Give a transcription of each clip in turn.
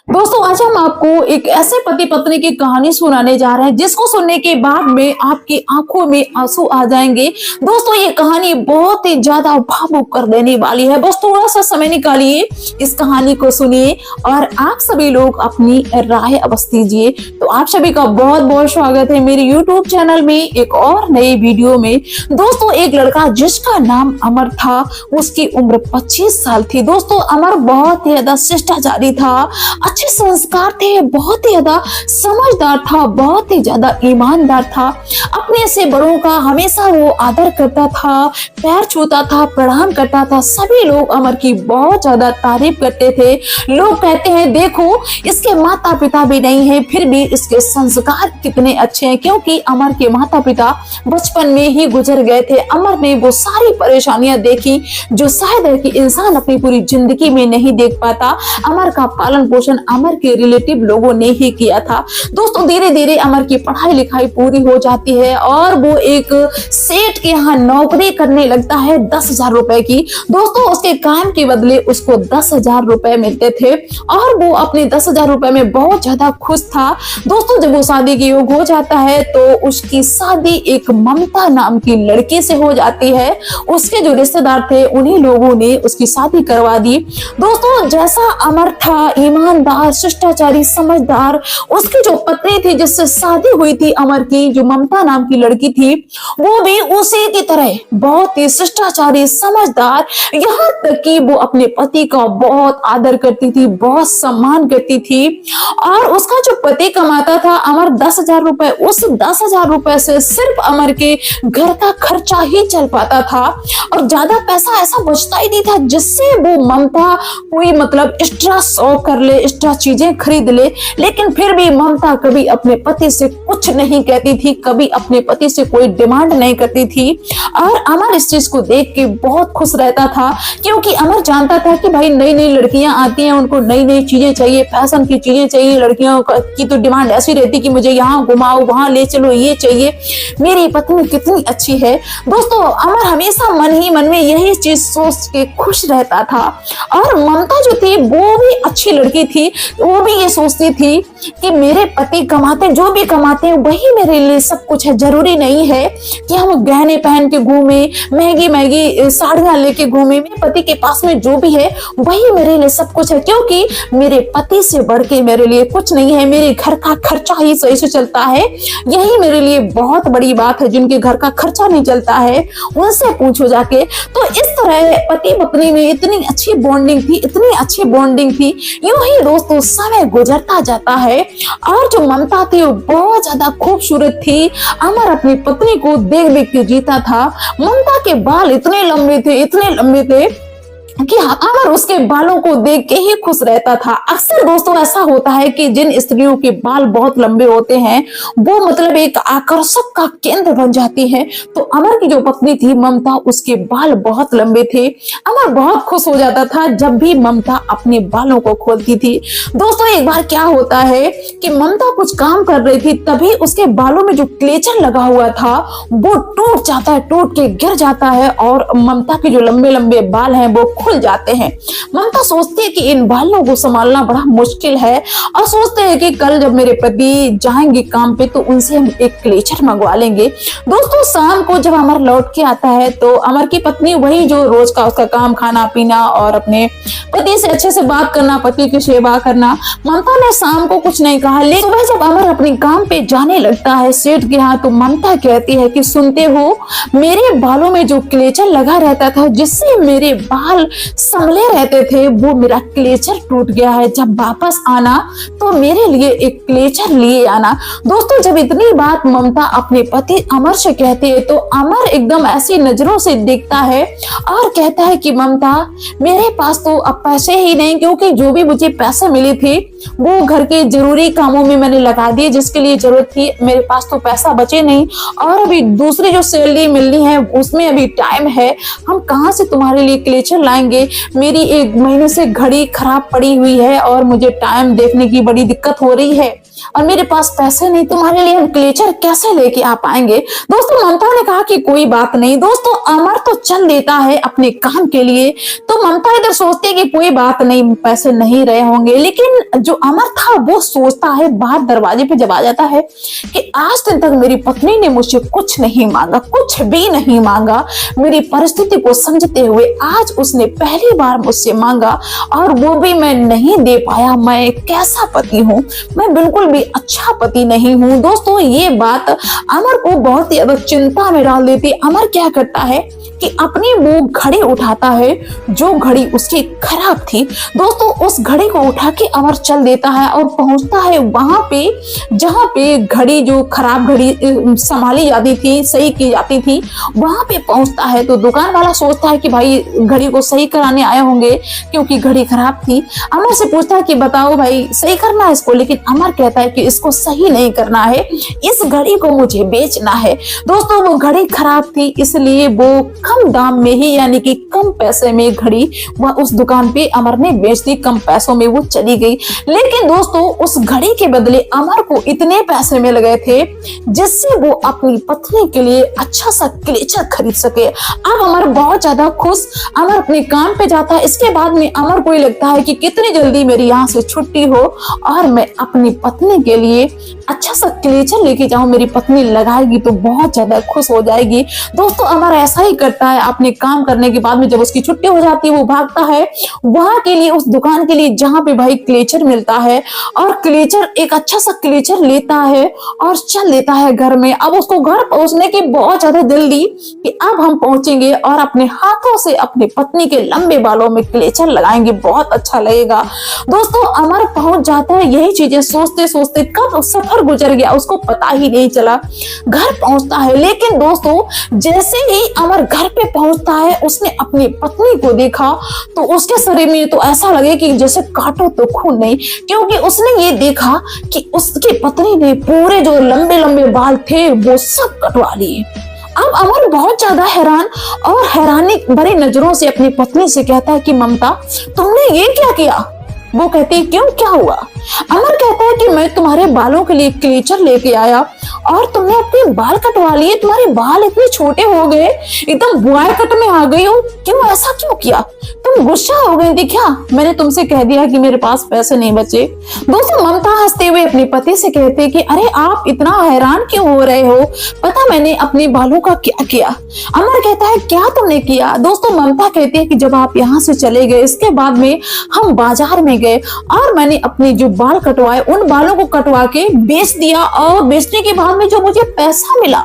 दोस्तों आज हम आपको एक ऐसे पति पत्नी की कहानी सुनाने जा रहे हैं जिसको सुनने के बाद में आपकी आंखों में आंसू आ जाएंगे। दोस्तों ये कहानी बहुत ही ज्यादा भावुक कर देने वाली है। बस थोड़ा सा समय निकालिए, इस कहानी को सुनिए और आप सभी लोग अपनी राय अवश्य दीजिए। तो आप सभी का बहुत बहुत स्वागत है मेरे YouTube चैनल में एक और नए वीडियो में। दोस्तों एक लड़का जिसका नाम अमर था, उसकी उम्र 25 साल थी। दोस्तों अमर बहुत ही ज्यादा शिष्टाचारी था, अच्छे संस्कार थे, बहुत ही ज्यादा समझदार था, बहुत ही ज्यादा ईमानदार था। अपने से बड़ों का हमेशा वो आदर करता था, पैर छूता था, प्रणाम करता था। सभी लोग अमर की बहुत ज्यादा तारीफ करते थे। लोग कहते हैं देखो इसके माता पिता भी नहीं है फिर भी इसके संस्कार कितने अच्छे हैं, क्योंकि अमर के माता पिता बचपन में ही गुजर गए थे। अमर ने वो सारी परेशानियां देखी जो शायद है कि इंसान अपनी पूरी जिंदगी में नहीं देख पाता। अमर का पालन पोषण अमर के रिलेटिव लोगों ने ही किया था। दोस्तों धीरे धीरे अमर की पढ़ाई लिखाई पूरी हो जाती है और वो एक सेठ के यहाँ नौकरी करने लगता है 10,000 रुपए की। दोस्तों उसके काम के बदले उसको 10,000 रुपए मिलते थे और वो अपने 10,000 रुपए में बहुत ज्यादा खुश था। दोस्तों जब वो शादी के योग हो जाता है तो उसकी शादी एक ममता नाम की लड़की से हो जाती है। उसके जो रिश्तेदार थे उन्हीं लोगों ने उसकी शादी करवा दी। दोस्तों जैसा अमर था, ईमानदार, शिष्टाचारी, समझदार, उसकी जो पत्नी थी जिससे शादी हुई थी अमर की, जो ममता नाम की लड़की थी, वो भी उसी की तरह बहुत ही शिष्टाचारी, समझदार, यहाँ तक कि वो अपने पति का बहुत आदर करती थी, बहुत सम्मान करती थी। और उसका जो पति कमाता था अमर 10,000 रुपए, उस 10,000 रुपए से सिर्फ अमर के घर का खर्चा ही चल पाता था और ज्यादा पैसा ऐसा बचता ही नहीं था जिससे वो ममता कोई मतलब एक्स्ट्रा शौक कर ले, एक्स्ट्रा चीजें खरीद ले। लेकिन फिर भी ममता कभी अपने पति से कुछ नहीं कहती थी, कभी अपने पति से कोई डिमांड नहीं करती थी। और अमर इस चीज को देख के बहुत खुश रहता था, क्योंकि अमर जानता था कि भाई नई नई लड़कियां आती हैं, उनको नई नई चीजें चाहिए, फैशन की चीजें चाहिए। लड़कियों की तो डिमांड ऐसी रहती कि मुझे यहाँ घुमाओ, वहां ले चलो, ये चाहिए, मेरी पत्नी कितनी अच्छी है। दोस्तों अमर हमेशा मन ही मन में यही चीज सोच के खुश रहता था। और ममता जो थी वो भी अच्छी लड़की थी, वो भी ये सोचती थी कि मेरे पति कमाते, जो भी कमाते हैं वही मेरे लिए सब कुछ है। जरूरी नहीं है कि हम गहने पहन के घूमे, महंगी महंगी साड़ियां लेके घूमे। मेरे पति के पास में जो भी है वही मेरे लिए सब कुछ है, क्योंकि मेरे पति से बढ़ के मेरे लिए कुछ नहीं है। मेरे घर का खर्चा ही सही से चलता है, यही मेरे लिए बहुत बड़ी बात है। जिनके घर का खर्चा नहीं चलता है उनसे पूछो जाके। तो इस तरह पति पत्नी में इतनी अच्छी बॉन्डिंग थी, इतनी अच्छी बॉन्डिंग थी। यूं ही दोस्तों समय गुजरता जाता है और जो ममता थी वो बहुत ज्यादा खूबसूरत थी। अमर अपनी पत्नी को देख देख के जीता था। ममता के बाल इतने लंबे थे, इतने लंबे थे कि अमर उसके बालों को देख के ही खुश रहता था। अक्सर दोस्तों ऐसा होता है कि जिन स्त्रियों के बाल बहुत लंबे होते हैं वो मतलब एक आकर्षक का केंद्र बन जाती है। तो अमर की जो पत्नी थी ममता, उसके बाल बहुत लंबे थे। अमर बहुत खुश हो जाता था जब भी ममता अपने बालों को खोलती थी। दोस्तों एक बार क्या होता है कि ममता कुछ काम कर रही थी, तभी उसके बालों में जो क्लेचर लगा हुआ था वो टूट जाता है, टूट के गिर जाता है और ममता के जो लंबे लंबे बाल हैं वो खुल जाते हैं। ममता सोचती है कि इन बालों को संभालना बड़ा मुश्किल है और सोचते हैं कि कल जब मेरे पति जाएंगे काम पे तो उनसे हम एक क्लेचर मंगवा लेंगे। दोस्तों शाम को जब अमर लौट के आता है तो अमर की पत्नी वही जो रोज का उसका काम, खाना पीना और अपने पति से अच्छे से बात करना, पति की सेवा करना। ममता ने शाम को कुछ नहीं कहा, लेकिन सुबह जब अमर अपने काम पे जाने लगता है सेठ के यहाँ तो ममता कहती है कि सुनते हो, मेरे बालों में जो क्लेचर लगा रहता था जिससे मेरे बाल संभले रहते थे वो मेरा क्लेचर टूट गया है। जब वापस आना तो मेरे लिए एक क्लेचर लिए आना। दोस्तों जब इतनी बात ममता अपने पति अमर से कहती है तो अमर एकदम ऐसी नजरों से देखता है और कहता है कि ममता मेरे पास तो अब पैसे ही नहीं, क्योंकि जो भी मुझे पैसे मिले थे वो घर के जरूरी कामों में मैंने लगा दिए जिसके लिए जरूरत थी। मेरे पास तो पैसा बचे नहीं और अभी दूसरी जो सैलरी मिलनी है उसमें अभी टाइम है। हम कहाँ से तुम्हारे लिए क्लेचर लाएंगे? मेरी 1 महीने से घड़ी खराब पड़ी हुई है और मुझे टाइम देखने की बड़ी दिक्कत हो रही है। और मेरे पास पैसे नहीं, तुम्हारे लिए हम क्लेचर कैसे लेके आ पाएंगे। दोस्तों ममता ने कहा कि कोई बात नहीं। दोस्तों अमर तो चल देता है अपने काम के लिए, तो ममता इधर सोचती है कि कोई बात नहीं, पैसे नहीं रहे होंगे। लेकिन जो अमर था वो सोचता है, बाहर दरवाजे पे जब आ जाता है कि आज दिन तक मेरी पत्नी ने मुझसे कुछ नहीं मांगा, कुछ भी नहीं मांगा। मेरी परिस्थिति को समझते हुए आज उसने पहली बार मुझसे मांगा और वो भी मैं नहीं दे पाया। मैं कैसा पति हूँ, मैं बिल्कुल भी अच्छा पति नहीं हूँ। दोस्तों ये बात अमर को बहुत ही ज्यादा चिंता में डाल देती। अमर क्या करता है कि अपनी वो घड़ी उठाता है जो घड़ी उसकी खराब थी। दोस्तों उस घड़ी को उठा के अमर चल देता है और पहुंचता है वहां पे जहां पे घड़ी, जो खराब घड़ी संभाली जाती थी, सही की जाती थी, वहां पे पहुंचता है। तो दुकान वाला सोचता है कि भाई घड़ी को सही कराने आए होंगे क्योंकि घड़ी खराब थी। अमर से पूछता है कि बताओ भाई सही करना है इसको, लेकिन अमर कहता है कि इसको सही नहीं करना है, इस घड़ी को मुझे बेचना है। दोस्तों वो घड़ी खराब थी इसलिए वो कम दाम में ही, यानी कि कम पैसे में घड़ी वह उस दुकान पे अमर ने बेच दी, कम पैसों में वो चली गई। लेकिन दोस्तों उस घड़ी के बदले अमर को इतने पैसे मिल गए थे जिससे वो अपनी पत्नी के लिए अच्छा सा क्लेचर खरीद सके। अब अमर बहुत ज्यादा खुश, अमर अपने काम पे जाता है। इसके बाद में अमर को लगता है कि कितनी जल्दी मेरी यहाँ से छुट्टी हो और मैं अपनी पत्नी के लिए अच्छा सा क्लेचर लेके जाऊं, मेरी पत्नी लगाएगी तो बहुत ज्यादा खुश हो जाएगी। दोस्तों अमर ऐसा ही करता है। अपने काम करने के बाद में जब उसकी छुट्टी हो जाती है वो भागता है वहां के लिए, उस दुकान के लिए जहां पे भाई क्लेचर मिलता है, और क्लेचर, एक अच्छा सा क्लेचर लेता है और चल देता है घर में। अब उसको घर पहुंचने की बहुत ज्यादा जल्दी कि अब हम पहुंचेंगे और अपने हाथों से अपनी पत्नी के लंबे बालों में क्लेचर लगाएंगे, बहुत अच्छा लगेगा। दोस्तों अमर पहुंच जाता है, यही चीजें सोचते सोचते कब सफर गुजर गया उसको पता ही नहीं चला। घर पहुंचता है, लेकिन दोस्तों जैसे ही अमर घर पे पहुंचता है उसने अपनी पत्नी को देखा तो उसके शरीर में तो ऐसा लगे कि जैसे काटो तो खून नहीं, क्योंकि उसने ये देखा कि उसकी पत्नी ने पूरे जो लंबे लंबे बाल थे वो सब कटवा लिए। अब अमर बहुत ज्यादा हैरान और हैरानी भरी नजरों से अपनी पत्नी से कहता है कि ममता तुमने ये क्या किया। वो कहती है क्यों, क्या हुआ। अमर कहता है कि मैं तुम्हारे बालों के लिए क्लेचर लेके आया और तुमने अपने बाल कटवा लिए, तुम्हारे बाल इतने छोटे हो गए, एकदम बॉय कट में आ गई हो, क्यों, ऐसा क्यों किया, तुम गुस्सा हो गई थी क्या, मैंने तुमसे कह दिया कि मेरे पास पैसे नहीं बचे। दोस्तों ममता हंसते हुए अपने पति से कहते हैं कि अरे आप इतना हैरान क्यों हो रहे हो, पता मैंने अपने बालों का क्या किया। अमर कहता है क्या तुमने किया। दोस्तों ममता कहती है कि जब आप यहाँ से चले गए इसके बाद में हम बाजार में गए और मैंने अपने जो बाल कटवाए उन बालों को कटवा के बेच दिया, और बेचने के बाद में जो मुझे पैसा मिला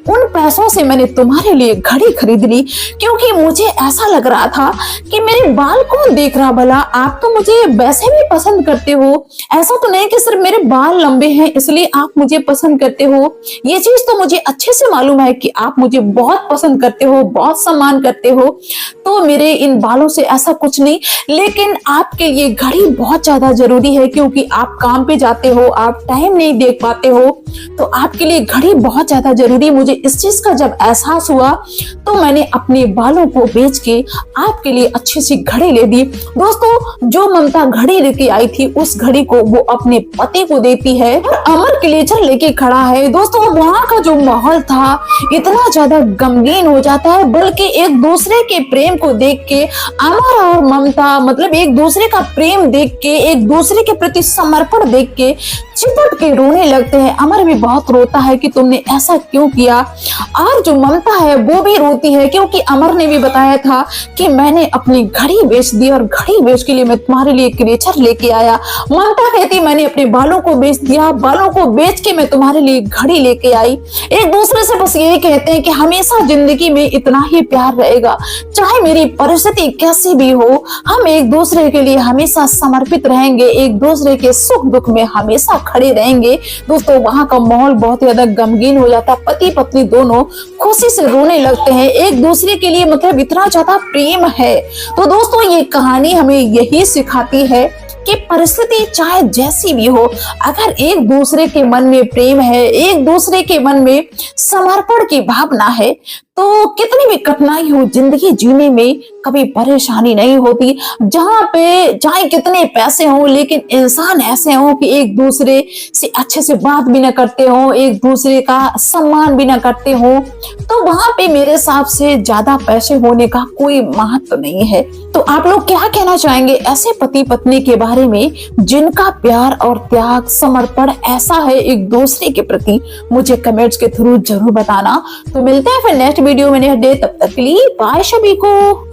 उन पैसों से मैंने तुम्हारे लिए घड़ी खरीद ली, क्योंकि मुझे ऐसा लग रहा था कि मेरे बाल कौन देख रहा भला, आप तो मुझे वैसे भी पसंद करते हो, ऐसा तो नहीं कि सिर्फ मेरे बाल लंबे हैं इसलिए आप मुझे पसंद करते हो। ये चीज तो मुझे अच्छे से मालूम है कि आप मुझे बहुत पसंद करते हो, बहुत सम्मान करते हो, तो मेरे इन बालों से ऐसा कुछ नहीं, लेकिन आपके लिए घड़ी बहुत ज्यादा जरूरी है क्योंकि आप काम पे जाते हो, आप टाइम नहीं देख पाते हो, तो आपके लिए घड़ी बहुत ज्यादा जरूरी। मुझे इस चीज का जब एहसास हुआ तो मैंने अपने बालों को बेच के आपके लिए अच्छी सी घड़ी ले दी। दोस्तों जो ममता घड़ी लेके आई थी उस घड़ी को वो अपने पति को देती है और अमर क्लेचर लेके खड़ा है। दोस्तों वहां का जो माहौल था इतना ज्यादा गमगीन हो जाता है, बल्कि एक दूसरे के प्रेम को देख के अमर और ममता, मतलब एक दूसरे का प्रेम देख के, एक दूसरे के प्रति समर्पण देख के चिपट के रोने लगते हैं। अमर भी बहुत रोता है कि तुमने ऐसा क्यों किया, और जो ममता है वो भी रोती है क्योंकि अमर ने भी बताया था कि मैंने अपनी घड़ी बेच दी और घड़ी बेच के लिए मैं तुम्हारे लिए क्लेचर लेके आया। ममता कहती मैंने अपने बालों को बेच दिया, बालों को बेच के मैं तुम्हारे लिए घड़ी लेके आई। एक दूसरे से बस यही कहते हैं कि हमेशा जिंदगी में इतना ही प्यार रहेगा, चाहे मेरी परिस्थिति कैसी भी हो, हम एक दूसरे के लिए हमेशा समर्पित रहेंगे, एक दूसरे के सुख दुख में हमेशा खड़े रहेंगे। दोस्तों वहां का माहौल बहुत ज्यादा गमगीन हो जाता है, पति पत्नी दोनों खुशी से रोने लगते हैं, एक दूसरे के लिए मतलब इतना ज्यादा प्रेम है। तो दोस्तों ये कहानी हमें यही सिखाती है कि परिस्थिति चाहे जैसी भी हो, अगर एक दूसरे के मन में प्रेम है, एक दूसरे के मन में समर्पण की भावना है, तो कितनी भी कठिनाई हो जिंदगी जीने में कभी परेशानी नहीं होती। जहां पे चाहे कितने पैसे हो लेकिन इंसान ऐसे हो कि एक दूसरे से अच्छे से बात भी ना करते हो, एक दूसरे का सम्मान भी ना करते हो, तो वहां पे मेरे हिसाब से ज्यादा पैसे होने का कोई महत्व नहीं है। तो आप लोग क्या कहना चाहेंगे ऐसे पति पत्नी के बारे में जिनका प्यार और त्याग समर्पण ऐसा है एक दूसरे के प्रति? मुझे कमेंट्स के थ्रू जरूर बताना। तो मिलते हैं फिर नेक्स्ट वीडियो में नेक्स्ट डे, तब तक के लिए बाय सभी को।